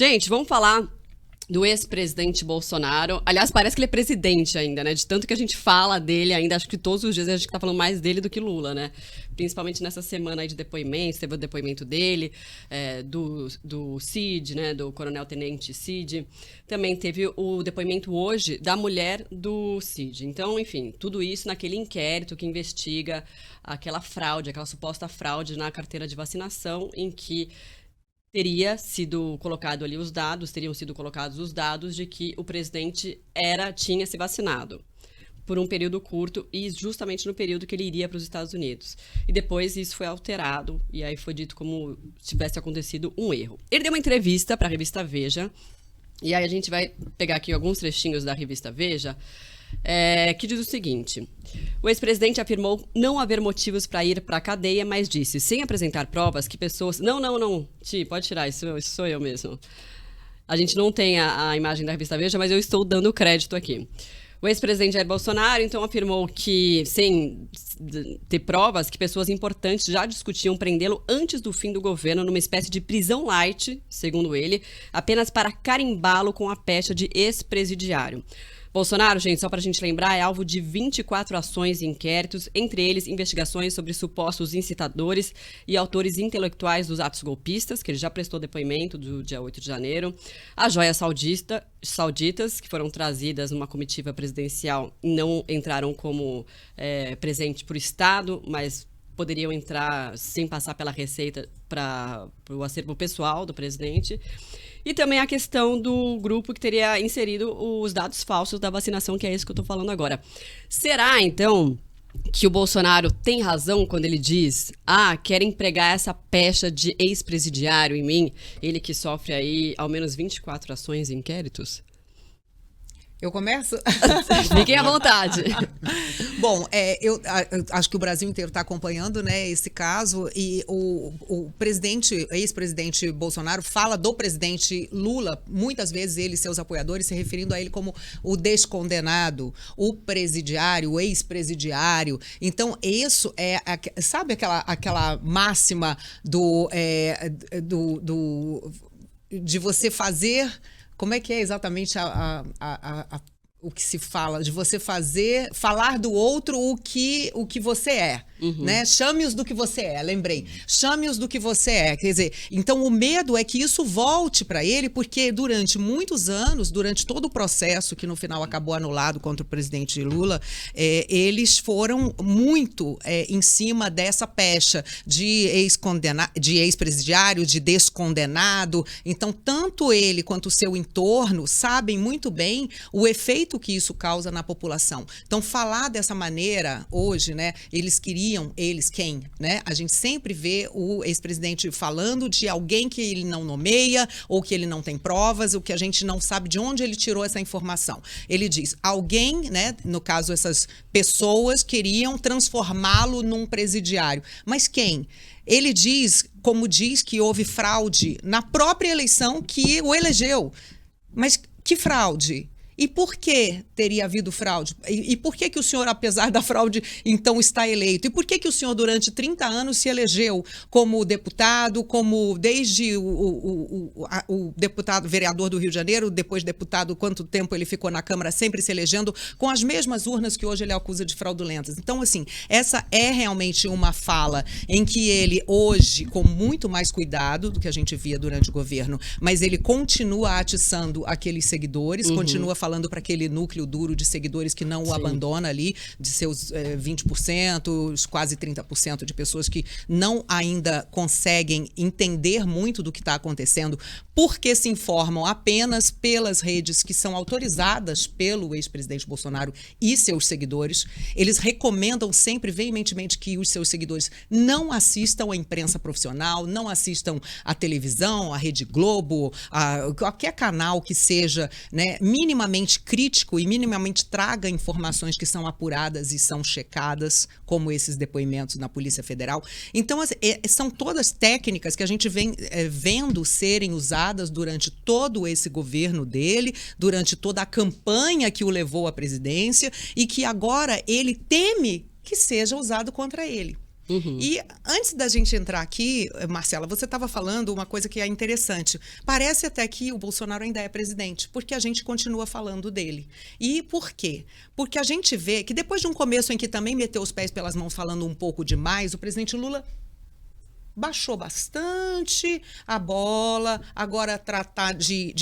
Gente, vamos falar do ex-presidente Bolsonaro. Aliás, parece que ele é presidente ainda, né? De tanto que a gente fala dele ainda, acho que todos os dias a gente tá falando mais dele do que Lula, né? Principalmente nessa semana aí de depoimentos, teve o depoimento dele, do Cid, né? Do coronel-tenente Cid. Também teve o depoimento hoje da mulher do Cid. Então, enfim, tudo isso naquele inquérito que investiga aquela fraude, aquela suposta fraude na carteira de vacinação, em que teriam sido colocados os dados de que o presidente tinha se vacinado por um período curto e justamente no período que ele iria para os Estados Unidos. E depois isso foi alterado e aí foi dito como se tivesse acontecido um erro. Ele deu uma entrevista para a revista Veja e aí a gente vai pegar aqui alguns trechinhos da revista Veja, que diz o seguinte: o ex-presidente afirmou não haver motivos para ir para a cadeia, mas disse, sem apresentar provas, que pessoas... Não, Ti, pode tirar, isso sou eu mesmo. A gente não tem a imagem da revista Veja, mas eu estou dando crédito aqui. O ex-presidente Jair Bolsonaro, então, afirmou que, sem ter provas, que pessoas importantes já discutiam prendê-lo antes do fim do governo, numa espécie de prisão light, segundo ele, apenas para carimbá-lo com a pecha de ex-presidiário. Bolsonaro, gente, só para a gente lembrar, é alvo de 24 ações e inquéritos, entre eles investigações sobre supostos incitadores e autores intelectuais dos atos golpistas, que ele já prestou depoimento do dia 8 de janeiro, as joias sauditas, que foram trazidas numa comitiva presidencial e não entraram como presente para o Estado, mas poderiam entrar sem passar pela Receita para o acervo pessoal do presidente. E também a questão do grupo que teria inserido os dados falsos da vacinação, que é isso que eu estou falando agora. Será, então, que o Bolsonaro tem razão quando ele diz querem pregar essa pecha de ex-presidiário em mim, ele que sofre aí ao menos 24 ações e inquéritos? Eu começo? Fiquem à vontade. Bom, eu acho que o Brasil inteiro está acompanhando, né, esse caso, e o ex-presidente Bolsonaro fala do presidente Lula, muitas vezes ele e seus apoiadores se referindo a ele como o descondenado, o presidiário, o ex-presidiário. Então, isso sabe aquela máxima de você fazer... Como é que é exatamente o que se fala? De você falar do outro o que você é, né? Chame-os do que você é, lembrei. Chame-os do que você é. Quer dizer, então o medo é que isso volte para ele, porque durante muitos anos, durante todo o processo que no final acabou anulado contra o presidente Lula, eles foram muito em cima dessa pecha de ex-presidiário, de descondenado. Então, tanto ele quanto o seu entorno sabem muito bem o efeito que isso causa na população. Então, falar dessa maneira hoje, né, eles quem, né? A gente sempre vê o ex-presidente falando de alguém que ele não nomeia ou que ele não tem provas, ou que a gente não sabe de onde ele tirou essa informação. Ele diz, alguém, né, no caso essas pessoas queriam transformá-lo num presidiário. Mas quem? Ele diz, como diz que houve fraude na própria eleição que o elegeu. Mas que fraude? E por que teria havido fraude? E por que o senhor, apesar da fraude, então está eleito? E por que o senhor, durante 30 anos, se elegeu como deputado, como desde o deputado vereador do Rio de Janeiro, depois deputado, quanto tempo ele ficou na Câmara, sempre se elegendo, com as mesmas urnas que hoje ele acusa de fraudulentas? Então, assim, essa é realmente uma fala em que ele, hoje, com muito mais cuidado do que a gente via durante o governo, mas ele continua atiçando aqueles seguidores, continua falando para aquele núcleo duro de seguidores que não o abandona ali, de seus 20%, quase 30% de pessoas que não ainda conseguem entender muito do que está acontecendo, porque se informam apenas pelas redes que são autorizadas pelo ex-presidente Bolsonaro e seus seguidores. Eles recomendam sempre veementemente que os seus seguidores não assistam à imprensa profissional, não assistam à televisão, à Rede Globo, a qualquer canal que seja, né, minimamente crítico e minimamente traga informações que são apuradas e são checadas, como esses depoimentos na Polícia Federal. Então, são todas técnicas que a gente vem vendo serem usadas durante todo esse governo dele, durante toda a campanha que o levou à presidência, e que agora ele teme que seja usado contra ele. E antes da gente entrar aqui, Marcela, você estava falando uma coisa que é interessante. Parece até que o Bolsonaro ainda é presidente, porque a gente continua falando dele. E por quê? Porque a gente vê que depois de um começo em que também meteu os pés pelas mãos falando um pouco demais, o presidente Lula baixou bastante a bola, agora trata de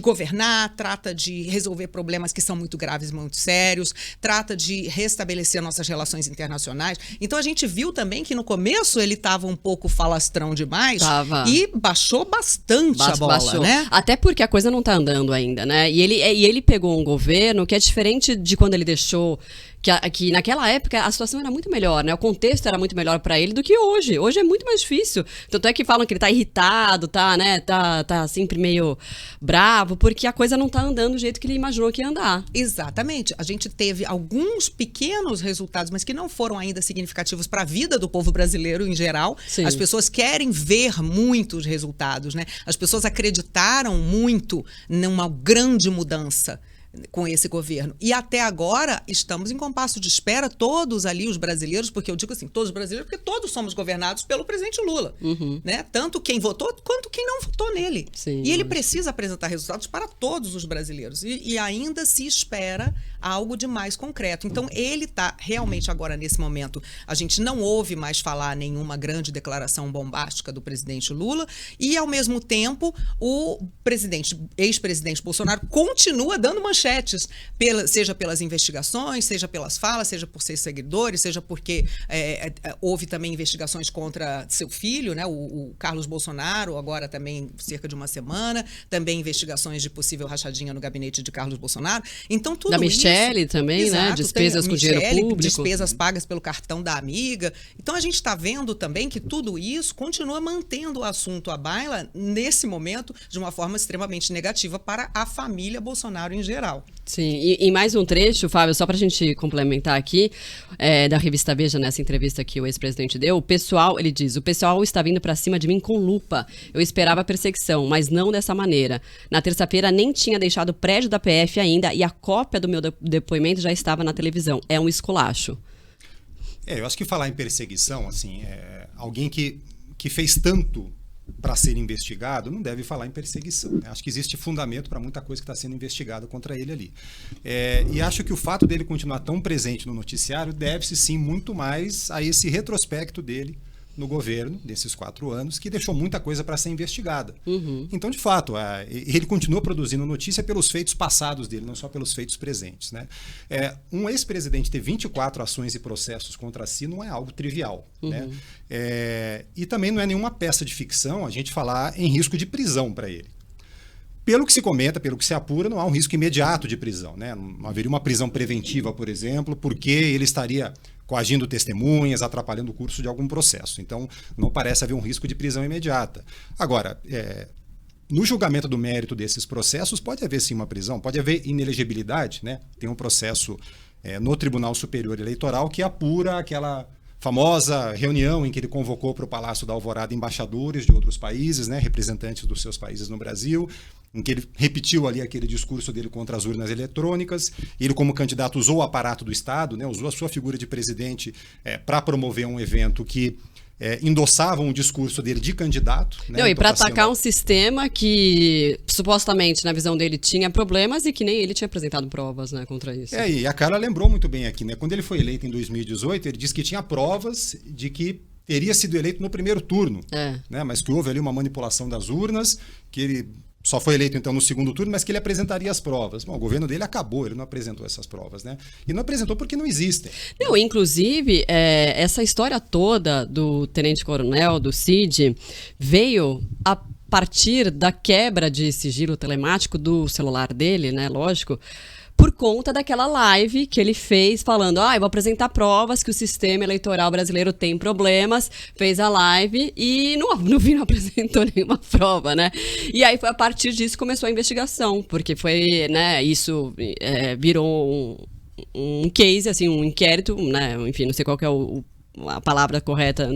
governar, trata de resolver problemas que são muito graves, muito sérios, trata de restabelecer nossas relações internacionais. Então a gente viu também que no começo ele estava um pouco falastrão demais e baixou bastante a bola, né? Até porque a coisa não está andando ainda, né? E ele pegou um governo que é diferente de quando ele deixou... Que naquela época a situação era muito melhor, né? O contexto era muito melhor para ele do que hoje. Hoje é muito mais difícil. Tanto é que falam que ele tá irritado, né? Tá sempre meio bravo, porque a coisa não tá andando do jeito que ele imaginou que ia andar. Exatamente. A gente teve alguns pequenos resultados, mas que não foram ainda significativos para a vida do povo brasileiro em geral. Sim. As pessoas querem ver muitos resultados, né? As pessoas acreditaram muito numa grande mudança com esse governo. E até agora estamos em compasso de espera, todos ali os brasileiros, porque eu digo assim, todos os brasileiros, porque todos somos governados pelo presidente Lula, né? Tanto quem votou quanto quem não votou nele. Sim, e ele precisa apresentar resultados para todos os brasileiros. E ainda se espera algo de mais concreto. Então ele está realmente agora nesse momento, a gente não ouve mais falar nenhuma grande declaração bombástica do presidente Lula e ao mesmo tempo o ex-presidente Bolsonaro continua dando manchetes, seja pelas investigações, seja pelas falas, seja por seus seguidores, seja porque houve também investigações contra seu filho, né, o Carlos Bolsonaro, agora também cerca de uma semana, também investigações de possível rachadinha no gabinete de Carlos Bolsonaro. Então tudo da isso... Michele também, exato, né? Despesas com dinheiro público. Despesas pagas pelo cartão da amiga. Então a gente está vendo também que tudo isso continua mantendo o assunto à baila, nesse momento, de uma forma extremamente negativa para a família Bolsonaro em geral. Sim, e mais um trecho, Fábio, só para a gente complementar aqui, da revista Veja, nessa entrevista que o ex-presidente deu, ele diz, o pessoal está vindo para cima de mim com lupa. Eu esperava perseguição, mas não dessa maneira. Na terça-feira nem tinha deixado o prédio da PF ainda e a cópia do meu depoimento já estava na televisão. É um esculacho. Eu acho que falar em perseguição, assim, alguém que fez tanto para ser investigado, não deve falar em perseguição, né? Acho que existe fundamento para muita coisa que está sendo investigada contra ele ali. E acho que o fato dele continuar tão presente no noticiário deve-se sim muito mais a esse retrospecto dele no governo, desses 4 anos, que deixou muita coisa para ser investigada. Então, de fato, ele continua produzindo notícia pelos feitos passados dele, não só pelos feitos presentes, né? Um ex-presidente ter 24 ações e processos contra si não é algo trivial, né? E também não é nenhuma peça de ficção a gente falar em risco de prisão para ele. Pelo que se comenta, pelo que se apura, não há um risco imediato de prisão, né? Não haveria uma prisão preventiva, por exemplo, porque ele estaria coagindo testemunhas, atrapalhando o curso de algum processo. Então, não parece haver um risco de prisão imediata. Agora, no julgamento do mérito desses processos, pode haver sim uma prisão, pode haver inelegibilidade, né? Tem um processo no Tribunal Superior Eleitoral que apura aquela famosa reunião em que ele convocou para o Palácio da Alvorada embaixadores de outros países, né, representantes dos seus países no Brasil, em que ele repetiu ali aquele discurso dele contra as urnas eletrônicas. Ele, como candidato, usou o aparato do Estado, né, usou a sua figura de presidente para promover um evento que endossavam o discurso dele de candidato. Né? Não, e para atacar um sistema que supostamente, na visão dele, tinha problemas e que nem ele tinha apresentado provas, né, contra isso. E a Carla lembrou muito bem aqui, né? Quando ele foi eleito em 2018, ele disse que tinha provas de que teria sido eleito no primeiro turno, né? Mas que houve ali uma manipulação das urnas, que ele só foi eleito, então, no segundo turno, mas que ele apresentaria as provas. Bom, o governo dele acabou, ele não apresentou essas provas, né? E não apresentou porque não existem. Não, inclusive, essa história toda do tenente-coronel, do Cid, veio a partir da quebra de sigilo telemático do celular dele, né? Lógico. Por conta daquela live que ele fez falando, eu vou apresentar provas que o sistema eleitoral brasileiro tem problemas, fez a live e não apresentou nenhuma prova, né? E aí, a partir disso, começou a investigação, porque foi, né, isso virou um case, assim, um inquérito, né? Enfim, não sei qual que é o a palavra correta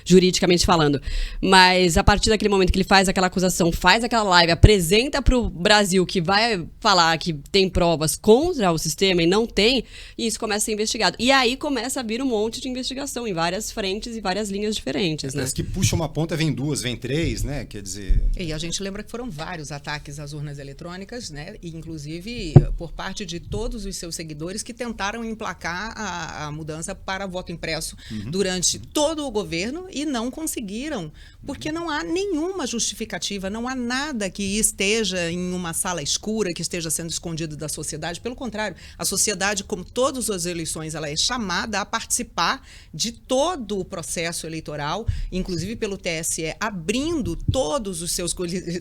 juridicamente falando. Mas a partir daquele momento que ele faz aquela acusação, faz aquela live, apresenta para o Brasil que vai falar que tem provas contra o sistema e não tem, e isso começa a ser investigado. E aí começa a vir um monte de investigação em várias frentes e várias linhas diferentes, né? Parece que puxa uma ponta, vem duas, vem três, né? Quer dizer... E a gente lembra que foram vários ataques às urnas eletrônicas, né? E, inclusive, por parte de todos os seus seguidores que tentaram emplacar a mudança para voto impresso durante todo o governo e não conseguiram, porque não há nenhuma justificativa, não há nada que esteja em uma sala escura, que esteja sendo escondido da sociedade. Pelo contrário, a sociedade, como todas as eleições, ela é chamada a participar de todo o processo eleitoral, inclusive pelo TSE, abrindo todos os seus...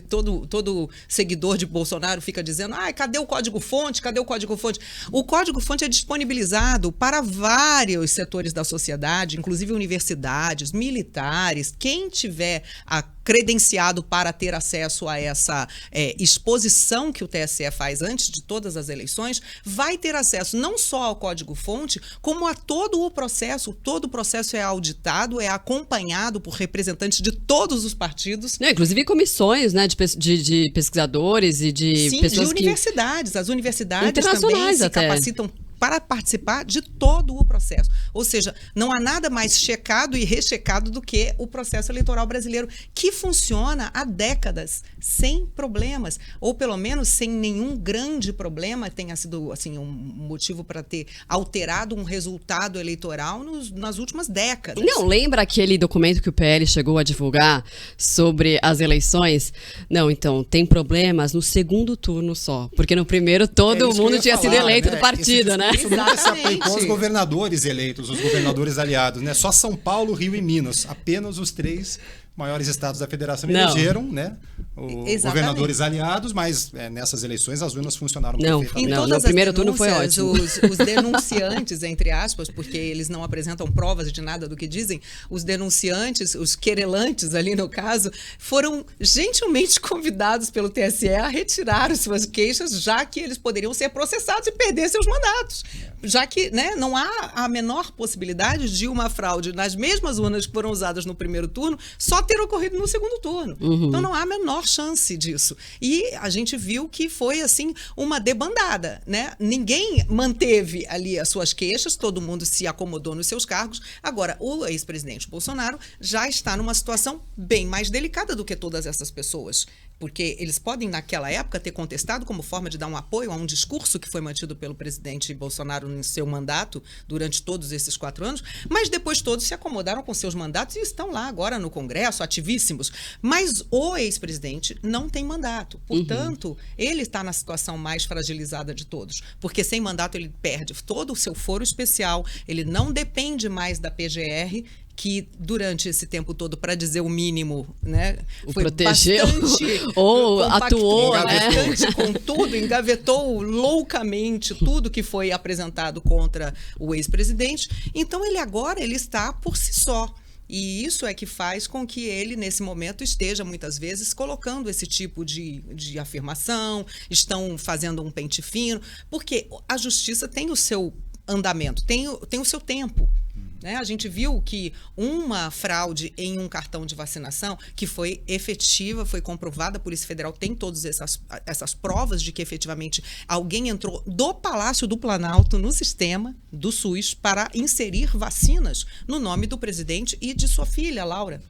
Todo seguidor de Bolsonaro fica dizendo, cadê o código-fonte? Cadê o código-fonte? O código-fonte é disponibilizado para vários setores da sociedade, inclusive universidades, militares, quem tiver credenciado para ter acesso a essa exposição que o TSE faz antes de todas as eleições, vai ter acesso não só ao código-fonte, como a todo o processo. Todo o processo é auditado, é acompanhado por representantes de todos os partidos. Não, inclusive comissões, né, de pesquisadores e de pessoas de universidades. As universidades internacionais também se capacitam para participar de todo o processo. Ou seja, não há nada mais checado e rechecado do que o processo eleitoral brasileiro, que funciona há décadas, sem problemas, ou pelo menos sem nenhum grande problema tenha sido assim, um motivo para ter alterado um resultado eleitoral nas últimas décadas. Não, lembra aquele documento que o PL chegou a divulgar sobre as eleições? Não, então, tem problemas no segundo turno só, porque no primeiro todo mundo tinha sido eleito do partido, né? Isso nunca se aplicou aos governadores eleitos, os governadores aliados, né? Só São Paulo, Rio e Minas, apenas os 3 maiores estados da federação elegeram, né? Os governadores aliados, mas nessas eleições as urnas funcionaram perfeitamente. No primeiro turno foi ótimo. Os denunciantes, entre aspas, porque eles não apresentam provas de nada do que dizem, os denunciantes, os querelantes ali no caso, foram gentilmente convidados pelo TSE a retirar as suas queixas, já que eles poderiam ser processados e perder seus mandatos. Já que, né, não há a menor possibilidade de uma fraude nas mesmas urnas que foram usadas no primeiro turno só ter ocorrido no segundo turno. Então não há a menor chance disso. E a gente viu que foi assim uma debandada, né? Ninguém manteve ali as suas queixas, todo mundo se acomodou nos seus cargos. Agora, o ex-presidente Bolsonaro já está numa situação bem mais delicada do que todas essas pessoas. Porque eles podem, naquela época, ter contestado como forma de dar um apoio a um discurso que foi mantido pelo presidente Bolsonaro no seu mandato durante todos esses 4 anos, mas depois todos se acomodaram com seus mandatos e estão lá agora no Congresso, ativíssimos. Mas o ex-presidente não tem mandato. Portanto, ele está na situação mais fragilizada de todos. Porque sem mandato ele perde todo o seu foro especial, ele não depende mais da PGR, que durante esse tempo todo, para dizer o mínimo, né, foi protegeu bastante ou atuou, bastante com tudo, engavetou loucamente tudo que foi apresentado contra o ex-presidente. Então ele está por si só. E isso é que faz com que ele, nesse momento, esteja, muitas vezes, colocando esse tipo de afirmação, estão fazendo um pente fino, porque a justiça tem o seu andamento, tem o seu tempo. Né? A gente viu que uma fraude em um cartão de vacinação que foi efetiva, foi comprovada, a Polícia Federal tem todas essas provas de que efetivamente alguém entrou do Palácio do Planalto no sistema do SUS para inserir vacinas no nome do presidente e de sua filha, Laura.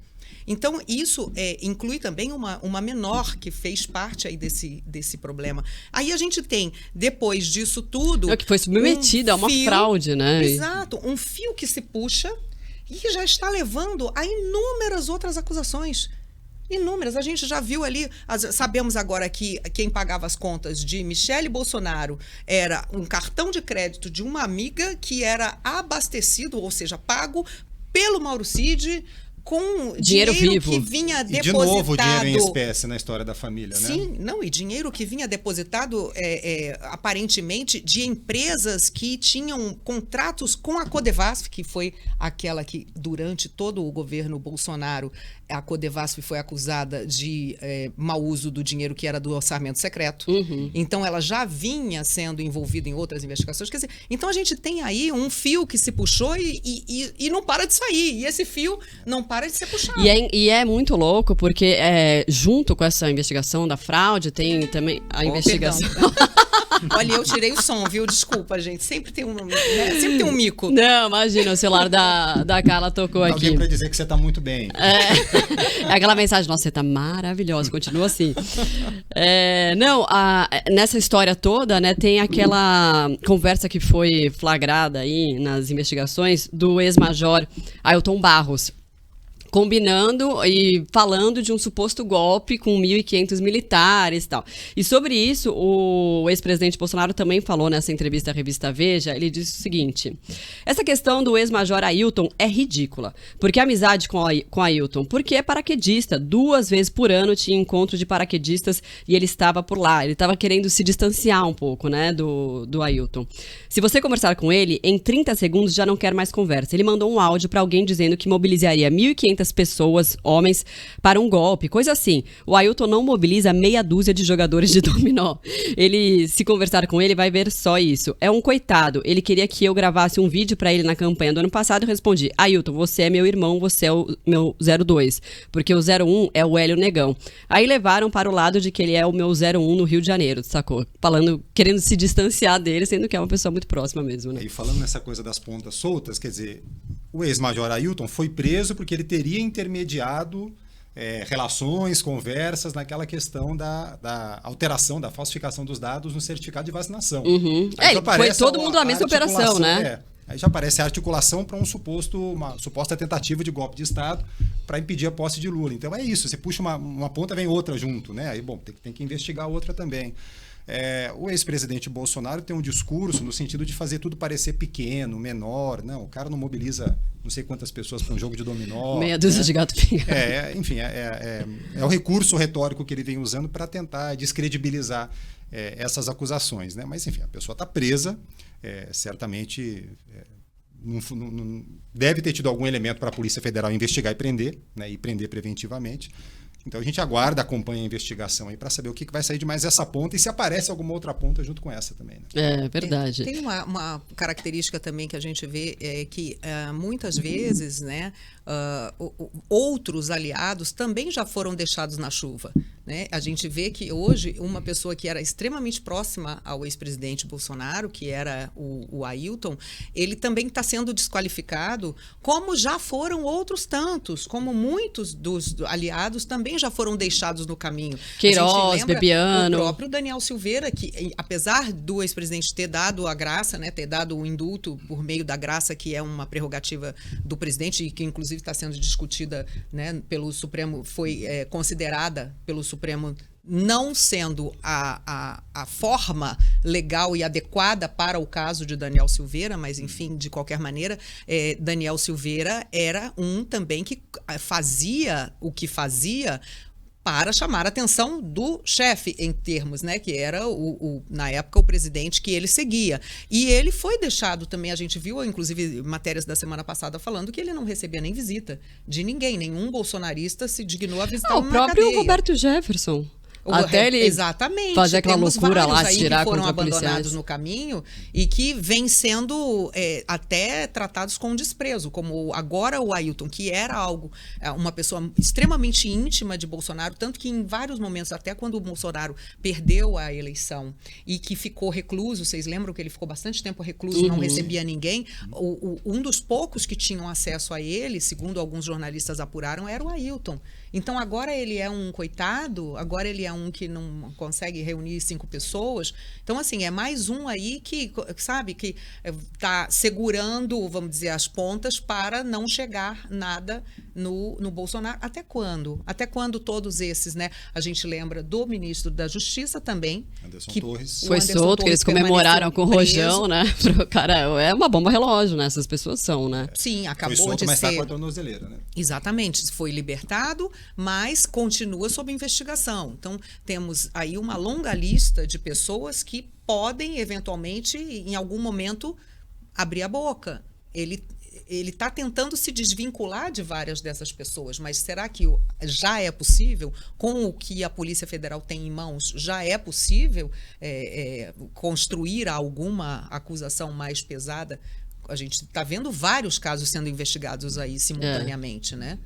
Então, isso inclui também uma menor que fez parte aí desse problema. Aí a gente tem, depois disso tudo... que foi submetida a uma fraude, né? Exato, um fio que se puxa e que já está levando a inúmeras outras acusações. Inúmeras. A gente já viu ali, sabemos agora que quem pagava as contas de Michele Bolsonaro era um cartão de crédito de uma amiga que era abastecido, ou seja, pago pelo Mauro Cid, com Dinheiro vivo. que vinha E depositado. de novo o dinheiro em espécie na história da família, né? Sim, não, e dinheiro que vinha depositado aparentemente de empresas que tinham contratos com a Codevasf, que foi aquela que durante todo o governo Bolsonaro a Codevasf foi acusada de mau uso do dinheiro que era do orçamento secreto. Então ela já vinha sendo envolvida em outras investigações. Quer dizer, então a gente tem aí um fio que se puxou e não para de sair. E esse fio não para de ser puxado. E é muito louco, porque junto com essa investigação da fraude, tem também a investigação. Olha, eu tirei o som, viu? Desculpa, gente. Sempre tem sempre tem um mico. Não, imagina, o celular da Carla tocou aqui. Alguém para dizer que você está muito bem. É aquela mensagem, nossa, você tá maravilhosa, continua assim. Nessa história toda, né, tem aquela conversa que foi flagrada aí nas investigações do ex-major Ailton Barros, combinando e falando de um suposto golpe com 1.500 militares e tal. E sobre isso, o ex-presidente Bolsonaro também falou nessa entrevista à revista Veja. Ele disse o seguinte: essa questão do ex-major Ailton é ridícula. Porque a amizade com Ailton? Porque é paraquedista. 2 vezes por ano tinha encontro de paraquedistas e ele estava por lá. Ele estava querendo se distanciar um pouco, né, do Ailton. Se você conversar com ele, em 30 segundos já não quer mais conversa. Ele mandou um áudio para alguém dizendo que mobilizaria 1.500 pessoas, homens, para um golpe, coisa assim. O Ailton não mobiliza meia dúzia de jogadores de dominó. Ele, se conversar com ele, vai ver só isso. É um coitado. Ele queria que eu gravasse um vídeo para ele na campanha do ano passado. Eu respondi: Ailton, você é meu irmão, você é o meu 02. Porque o 01 é o Hélio Negão. Aí levaram para o lado de que ele é o meu 01 no Rio de Janeiro, sacou? Falando, querendo se distanciar dele, sendo que é uma pessoa muito próxima mesmo, né? E falando nessa coisa das pontas soltas, quer dizer, o ex-major Ailton foi preso porque ele teria intermediado relações, conversas naquela questão da alteração, da falsificação dos dados no certificado de vacinação. Foi todo mundo na mesma operação, né? Aí já aparece a articulação para uma suposta tentativa de golpe de Estado para impedir a posse de Lula. Então é isso, você puxa uma ponta, vem outra junto, né? Aí, bom, tem que investigar a outra também. O ex-presidente Bolsonaro tem um discurso no sentido de fazer tudo parecer pequeno, menor. Não, o cara não mobiliza não sei quantas pessoas para um jogo de dominó. Meia dúzia de gato pingado. Enfim, é o recurso retórico que ele vem usando para tentar descredibilizar essas acusações, né? Mas, enfim, a pessoa está presa, certamente não deve ter tido algum elemento para a Polícia Federal investigar e prender, né? E prender preventivamente. Então a gente aguarda, acompanha a investigação aí para saber o que vai sair de mais essa ponta e se aparece alguma outra ponta junto com essa também, né? É verdade. Tem uma característica também que a gente vê que muitas vezes, né, outros aliados também já foram deixados na chuva, né? A gente vê que hoje uma pessoa que era extremamente próxima ao ex-presidente Bolsonaro, que era o Ailton, ele também está sendo desqualificado, como já foram outros tantos, como muitos dos aliados também já foram deixados no caminho. Queiroz, Bebiano. O próprio Daniel Silveira, que apesar do ex-presidente ter dado a graça, né, ter dado o indulto por meio da graça, que é uma prerrogativa do presidente e que inclusive está sendo discutida, né, pelo Supremo, foi considerada pelo Supremo não sendo a forma legal e adequada para o caso de Daniel Silveira, mas enfim, de qualquer maneira, Daniel Silveira era um também que fazia o que fazia para chamar a atenção do chefe, em termos, né, que era na época o presidente que ele seguia. E ele foi deixado também, a gente viu, inclusive, matérias da semana passada falando que ele não recebia nem visita de ninguém, nenhum bolsonarista se dignou a visitar uma cadeia. O próprio Roberto Jefferson. Até ele fazer aquela loucura lá, tirar que foram contra abandonados policiais no caminho e que vêm sendo até tratados com desprezo, como agora o Ailton, que era uma pessoa extremamente íntima de Bolsonaro, tanto que em vários momentos, até quando o Bolsonaro perdeu a eleição e que ficou recluso, vocês lembram que ele ficou bastante tempo recluso, não recebia ninguém, um dos poucos que tinham acesso a ele, segundo alguns jornalistas apuraram, era o Ailton. Então agora ele é um coitado, agora ele é um que não consegue reunir 5 pessoas. Então, assim, é mais um aí que, sabe, que está segurando, vamos dizer, as pontas para não chegar nada no Bolsonaro. Até quando? Até quando todos esses, né? A gente lembra do ministro da Justiça também. Anderson que Torres. Foi solto, que eles comemoraram com o Rojão, né? Cara, é uma bomba relógio, né? Essas pessoas são, né? Sim, acabou Foi solto, de mas ser... está com a tornozeleira, né? Exatamente, foi libertado, mas continua sob investigação. Então, temos aí uma longa lista de pessoas que podem, eventualmente, em algum momento, abrir a boca. Ele está tentando se desvincular de várias dessas pessoas, mas será que já é possível? Com o que a Polícia Federal tem em mãos, já é possível construir alguma acusação mais pesada? A gente está vendo vários casos sendo investigados aí simultaneamente, né?